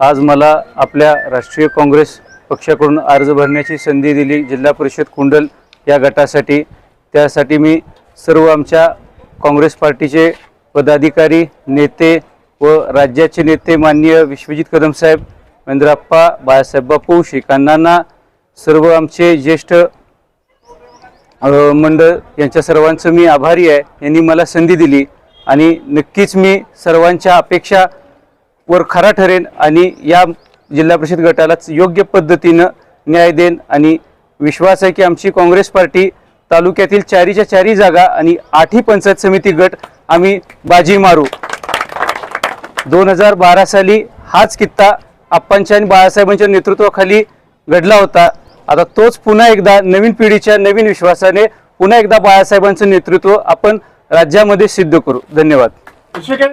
आज मला आपल्या राष्ट्रीय काँग्रेस पक्षाकडून अर्ज भरण्याची संधी दिली जिल्हा परिषद कुंडल या गटासाठी। त्यासाठी मी सर्व आमच्या काँग्रेस पार्टीचे पदाधिकारी, नेते व राज्याचे नेते माननीय विश्वजित कदम साहेब, महेंद्रप्पा, बाळासाहेब बापू, श्रीकांतांना, सर्व आमचे ज्येष्ठ मंडळ यांच्या सर्वांचं मी आभारी आहे। यांनी मला संधी दिली आणि नक्कीच मी सर्वांच्या अपेक्षा वर खरा ठरेन आणि या जिल्हा परिषद गटाला योग्य पद्धतीने न्याय देईन आणि विश्वास आहे की आमची काँग्रेस पार्टी तालुक्यातील 4च्या 4 जागा आणि 8 पंचायत समिती गट आम्ही बाजी मारू। 2012 साली हाच कित्ता आप्पांच्या आणि बाळासाहेबांच्या नेतृत्वाखाली घडला होता। आता तोच पुन्हा एकदा नवीन पिढीच्या नवीन विश्वासाने पुन्हा एकदा बाळासाहेबांचं नेतृत्व आपण राज्यामध्ये सिद्ध करू। धन्यवाद।